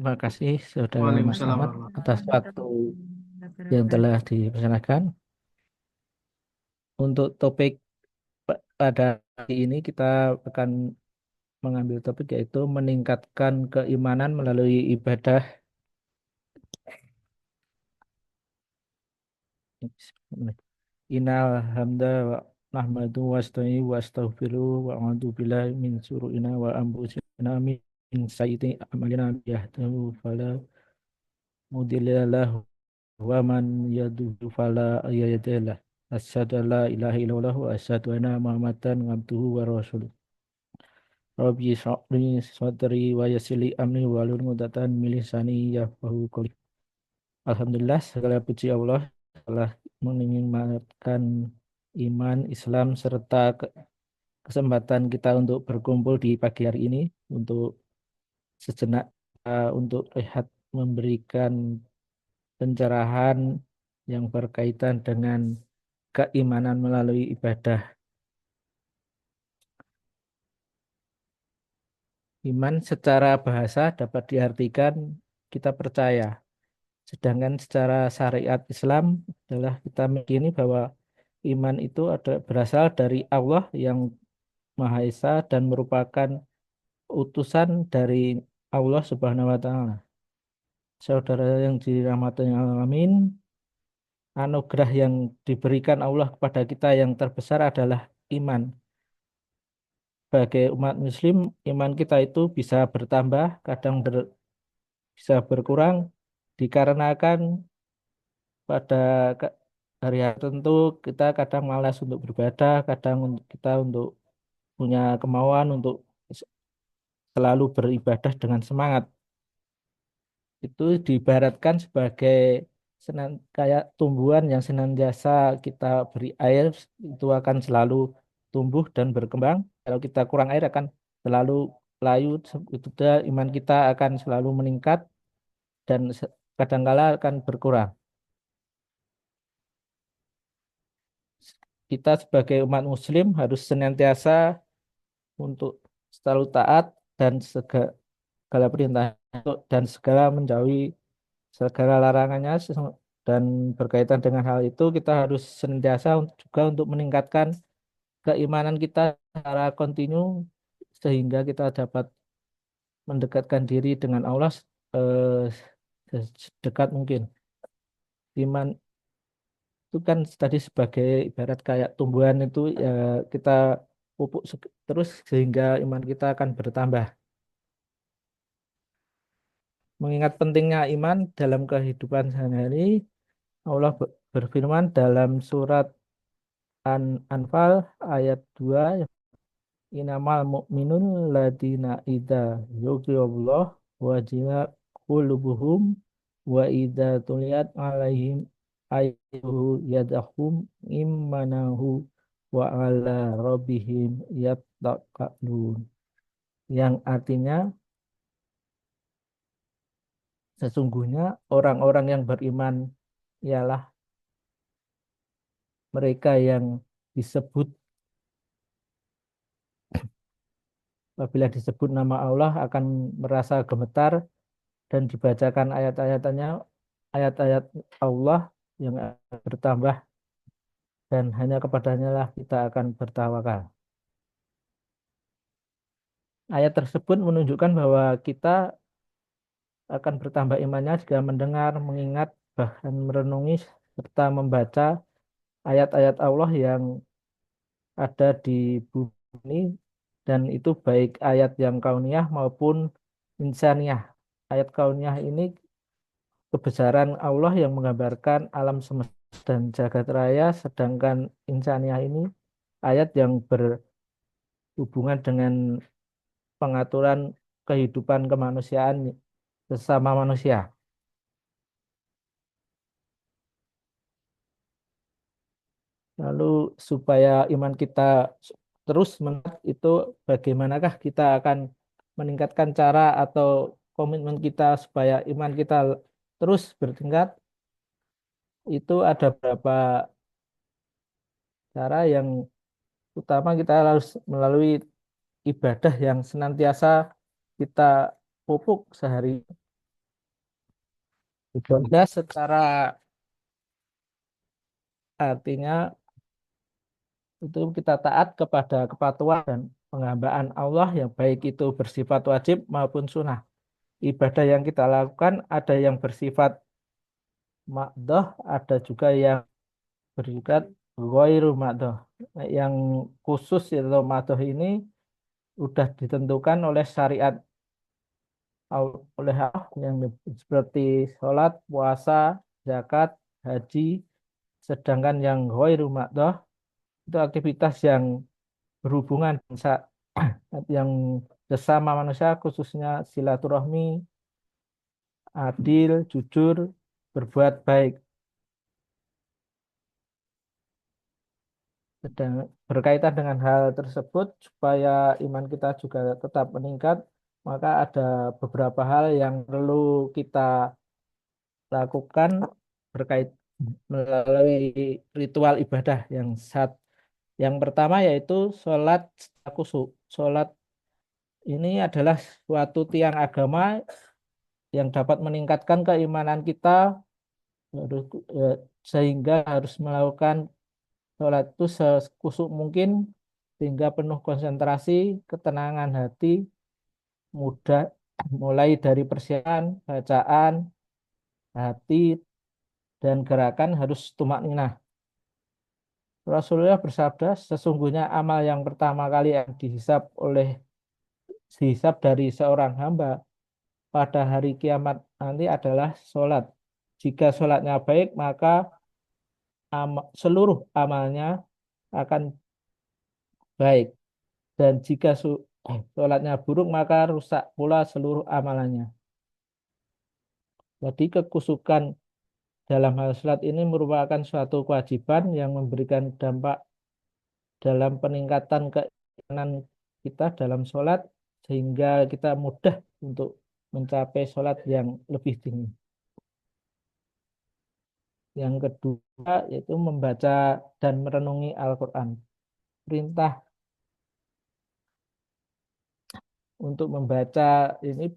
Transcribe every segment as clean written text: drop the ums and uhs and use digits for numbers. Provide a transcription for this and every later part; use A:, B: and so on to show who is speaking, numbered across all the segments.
A: Terima kasih Saudara Mas
B: Waalaikumsalam
A: Ahmad atas
B: warahmatullahi
A: waktu yang telah dipersilakan. Untuk topik pada hari ini kita akan mengambil topik yaitu meningkatkan keimanan melalui ibadah. Innal hamda wa nahmadu wa nasta'inu wa astaghfiru wa a'udzu billahi min syururina wa anfusina min sayyiati a'malina yahdahu fala mudilla lahu wa man yudlil fala hadiya lahu. Asyhadu an la ilaha illallah wa asyhadu anna Muhammadan abduhu wa rasuluh. Rabbi shrah li sadri wa yassir li amri wahlul 'uqdatam min lisani yafqahu qouli. Alhamdulillah segala puji Allah telah menikmatkan iman Islam serta kesempatan kita untuk berkumpul di pagi hari ini untuk sejenak untuk rehat memberikan pencerahan yang berkaitan dengan keimanan melalui ibadah. Iman secara bahasa dapat diartikan kita percaya. Sedangkan secara syariat Islam adalah kita meyakini bahwa iman itu berasal dari Allah yang Maha Esa dan merupakan utusan dari Allah Subhanahu wa taala. Saudara yang dirahmati alamin, anugerah yang diberikan Allah kepada kita yang terbesar adalah iman. Sebagai umat muslim, iman kita itu bisa bertambah, kadang bisa berkurang dikarenakan pada hari-hari tertentu kita kadang malas untuk beribadah, kadang kita untuk punya kemauan untuk selalu beribadah dengan semangat. Itu diibaratkan sebagai kayak tumbuhan yang senantiasa kita beri air itu akan selalu tumbuh dan berkembang. Kalau kita kurang air akan selalu layu, itu dia iman kita akan selalu meningkat dan kadangkala akan berkurang. Kita sebagai umat muslim harus senantiasa untuk selalu taat dan segala perintah dan segala menjauhi segala larangannya dan berkaitan dengan hal itu kita harus senantiasa juga untuk meningkatkan keimanan kita secara kontinu sehingga kita dapat mendekatkan diri dengan Allah sedekat mungkin. Iman itu kan tadi sebagai ibarat kayak tumbuhan itu ya kita pupuk terus sehingga iman kita akan bertambah. Mengingat pentingnya iman dalam kehidupan sehari-hari, Allah berfirman dalam surat Anfal ayat 2, Inamal mu'minun ladina idza dzukirallah wajilat qulubuhum wa idza tuliyat alaihim ayatuhu yadahum immanahu wa ala rabbihim yattaqun. Yang artinya sesungguhnya orang-orang yang beriman ialah mereka yang disebut apabila disebut nama Allah akan merasa gemetar dan dibacakan ayat-ayat Allah yang bertambah dan hanya kepadanya lah kita akan bertawakal. Ayat tersebut menunjukkan bahwa kita akan bertambah imannya jika mendengar, mengingat, bahkan merenungi serta membaca ayat-ayat Allah yang ada di bumi dan itu baik ayat yang kauniyah maupun insaniyah. Ayat kauniyah ini kebesaran Allah yang menggambarkan alam semesta dan jagat raya, sedangkan insaniyah ini ayat yang berhubungan dengan pengaturan kehidupan kemanusiaan sesama manusia. Lalu supaya iman kita terus meningkat itu bagaimanakah kita akan meningkatkan cara atau komitmen kita supaya iman kita terus bertingkat? Itu ada beberapa cara yang utama kita harus melalui ibadah yang senantiasa kita pupuk sehari. Ibadah secara artinya itu kita taat kepada kepatuhan dan penghambaan Allah yang baik itu bersifat wajib maupun sunnah. Ibadah yang kita lakukan ada yang bersifat makdoh, ada juga yang bersifat ghairu makdoh. Yang khusus itu makdoh ini sudah ditentukan oleh syariat oleh Allah yang seperti sholat, puasa, zakat, haji. Sedangkan yang ghairu makdoh itu aktivitas yang berhubungan yang sesama manusia khususnya silaturahmi, adil, jujur, berbuat baik. Berkaitan dengan hal tersebut supaya iman kita juga tetap meningkat, maka ada beberapa hal yang perlu kita lakukan berkait melalui ritual ibadah yang pertama yaitu sholat khusyuk. Sholat ini adalah suatu tiang agama yang dapat meningkatkan keimanan kita harus, eh, sehingga harus melakukan sholat itu sekusuk mungkin sehingga penuh konsentrasi, ketenangan hati, mudah mulai dari persiapan, bacaan, hati, dan gerakan harus tumak ninah. Rasulullah bersabda, sesungguhnya amal yang pertama kali yang dihisab dari seorang hamba pada hari kiamat nanti adalah sholat. Jika sholatnya baik, maka seluruh amalnya akan baik. Dan jika sholatnya buruk, maka rusak pula seluruh amalannya. Jadi kekusukan dalam hal sholat ini merupakan suatu kewajiban yang memberikan dampak dalam peningkatan keimanan kita dalam sholat, sehingga kita mudah untuk mencapai sholat yang lebih tinggi. Yang kedua yaitu membaca dan merenungi Al-Quran. Perintah untuk membaca ini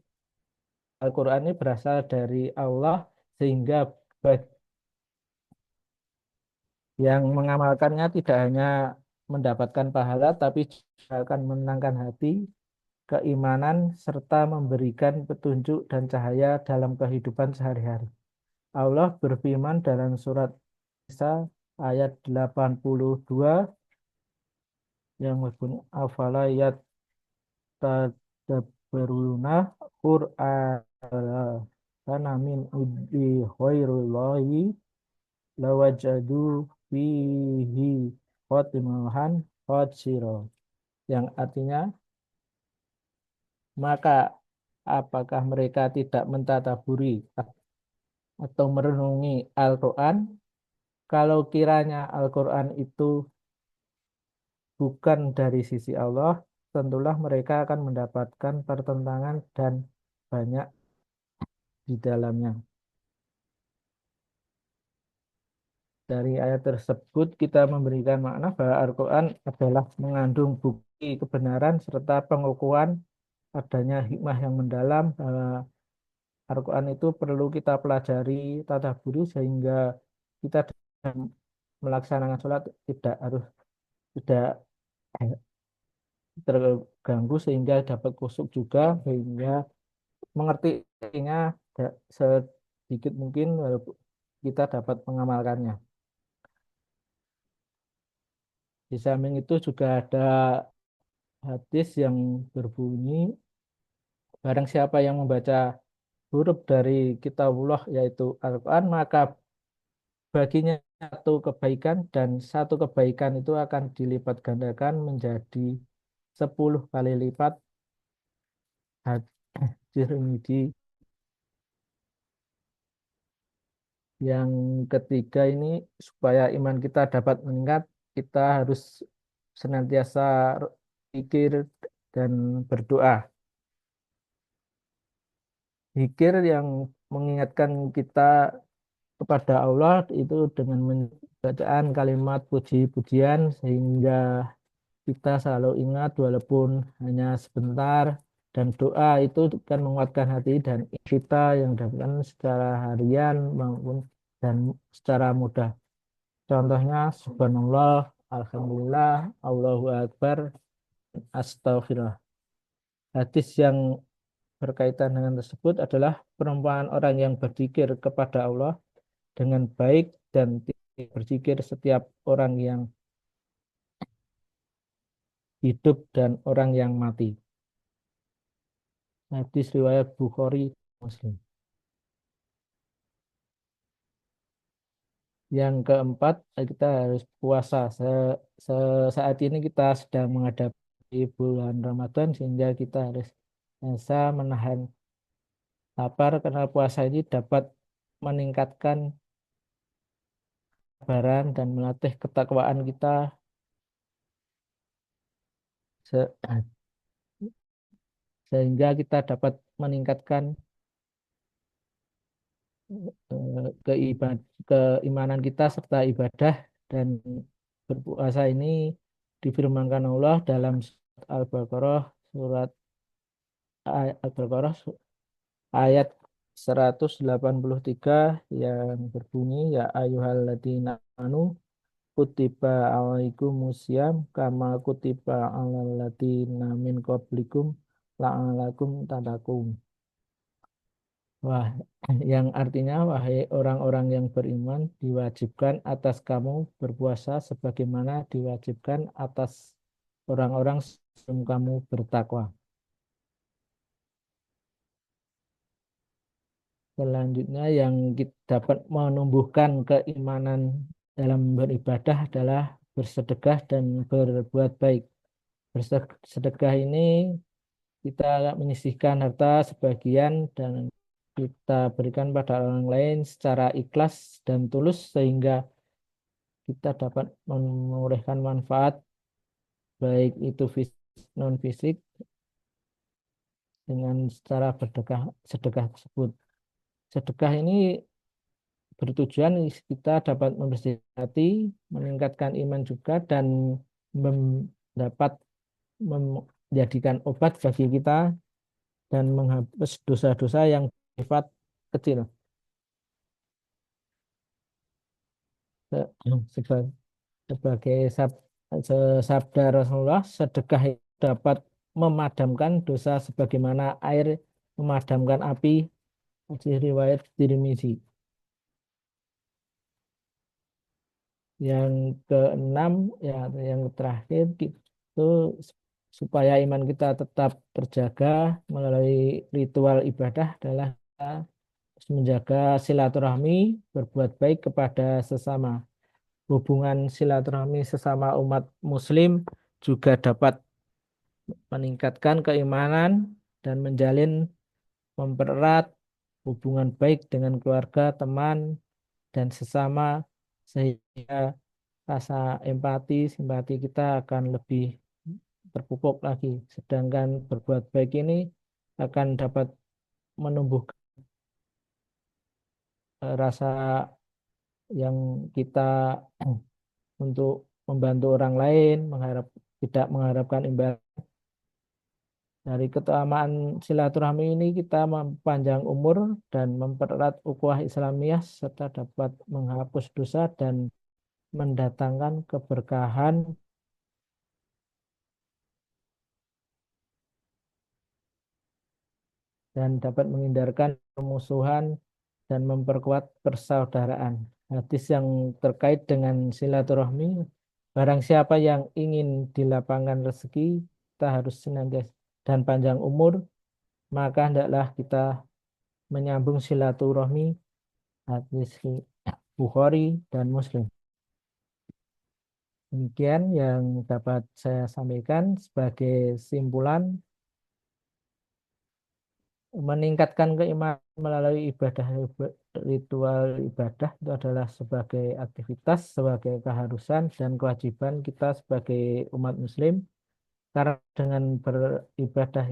A: Al-Quran ini berasal dari Allah sehingga yang mengamalkannya tidak hanya mendapatkan pahala tapi juga akan menenangkan hati, keimanan serta memberikan petunjuk dan cahaya dalam kehidupan sehari-hari. Allah berfirman dalam surat Nisa ayat 82 yang berbunyi afala yatadabbaruna Qur'an kana min indi khairullahi lawajadu fihi khotimahan khotsiro, yang artinya maka apakah mereka tidak mentadaburi atau merenungi Al-Quran? Kalau kiranya Al-Quran itu bukan dari sisi Allah, tentulah mereka akan mendapatkan pertentangan dan banyak di dalamnya. Dari ayat tersebut kita memberikan makna bahwa Al-Quran adalah mengandung bukti kebenaran serta pengukuhan adanya hikmah yang mendalam. Al-Quran itu perlu kita pelajari, tadabburi sehingga kita dalam melaksanakan sholat tidak terganggu sehingga dapat kusuk juga sehingga mengertinya sedikit mungkin walaupun kita dapat mengamalkannya. Di samping itu juga ada hadis yang berbunyi barang siapa yang membaca huruf dari kitabullah yaitu Al-Quran maka baginya satu kebaikan dan satu kebaikan itu akan dilipat gandakan menjadi 10 kali lipat. Hadis Tirmidzi. Yang ketiga ini supaya iman kita dapat meningkat, kita harus senantiasa pikir dan berdoa. Zikir yang mengingatkan kita kepada Allah itu dengan bacaan kalimat puji-pujian sehingga kita selalu ingat walaupun hanya sebentar Dan doa itu kan menguatkan hati dan kita yang dilakukan secara harian maupun dan secara mudah. Contohnya subhanallah, alhamdulillah, Allahu Akbar, astagfirullah. Hadis yang berkaitan dengan tersebut adalah perumpamaan orang yang berzikir kepada Allah dengan baik dan tidak berzikir setiap orang yang hidup dan orang yang mati. Hadis riwayat Bukhari Muslim. Yang keempat, kita harus puasa. Saat ini kita sedang menghadapi bulan Ramadan sehingga kita harus bisa menahan lapar karena puasa ini dapat meningkatkan kesabaran dan melatih ketakwaan kita se- sehingga kita dapat meningkatkan keimanan kita serta ibadah dan berpuasa ini difirmankan Allah dalam surat Al-Baqarah ayat 183 yang berbunyi ya ayyuhalladzina amanu kutiba alaikumusiyam kama kutiba alal ladzina min qablikum la'alakum tattaqun. Wah, yang artinya wahai orang-orang yang beriman diwajibkan atas kamu berpuasa sebagaimana diwajibkan atas orang-orang sebelum kamu bertakwa. Selanjutnya yang kita dapat menumbuhkan keimanan dalam beribadah adalah bersedekah dan berbuat baik. Bersedekah ini kita menyisihkan harta sebagian dan kita berikan pada orang lain secara ikhlas dan tulus sehingga kita dapat memulihkan manfaat baik itu fisik non fisik dengan secara sedekah tersebut. Sedekah ini bertujuan kita dapat membersihkan hati, meningkatkan iman juga dan dapat menjadikan obat bagi kita dan menghapus dosa-dosa yang sifat kecil. Se- seba- Sebagai sabda Rasulullah, sedekah itu dapat memadamkan dosa sebagaimana air memadamkan api. Hadis riwayat Tirmizi. Yang keenam, ya, yang terakhir itu supaya iman kita tetap terjaga melalui ritual ibadah adalah kita harus menjaga silaturahmi, berbuat baik kepada sesama. Hubungan silaturahmi sesama umat Muslim juga dapat meningkatkan keimanan dan mempererat hubungan baik dengan keluarga, teman, dan sesama sehingga rasa empati, simpati kita akan lebih terpupuk lagi. Sedangkan berbuat baik ini akan dapat menumbuhkan rasa yang kita untuk membantu orang lain, tidak mengharapkan imbalan. Dari keutamaan silaturahmi ini kita mempanjang umur dan mempererat ukhuwah Islamiyah serta dapat menghapus dosa dan mendatangkan keberkahan dan dapat menghindarkan permusuhan dan memperkuat persaudaraan. Hadis yang terkait dengan silaturahmi, barang siapa yang ingin dilapangkan rezeki, kita harus senantiasa dan panjang umur, maka hendaklah kita menyambung silaturahmi. Hadis Bukhari dan Muslim. Demikian yang dapat saya sampaikan sebagai simpulan. Meningkatkan keimanan melalui ritual ibadah itu adalah sebagai aktivitas, sebagai keharusan dan kewajiban kita sebagai umat muslim karena dengan beribadah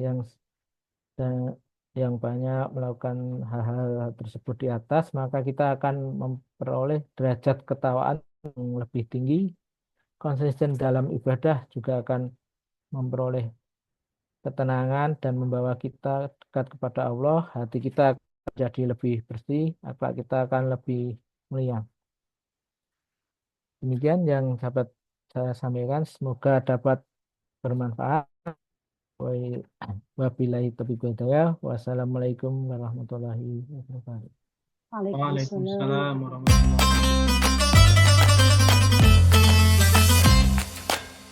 A: da- yang banyak melakukan hal-hal tersebut di atas maka kita akan memperoleh derajat ketakwaan yang lebih tinggi. Konsisten dalam ibadah juga akan memperoleh ketenangan dan membawa kita dekat kepada Allah, hati kita akan jadi lebih bersih, akhlak kita akan lebih mulia. Demikian yang dapat saya sampaikan, semoga dapat bermanfaat. Wabillahi taufiq wal hidayah. Wassalamualaikum warahmatullahi wabarakatuh.
B: Waalaikumsalam
C: Waalaikumsalam
B: warahmatullahi
C: warahmatullahi wabarakatuh.
B: wabarakatuh.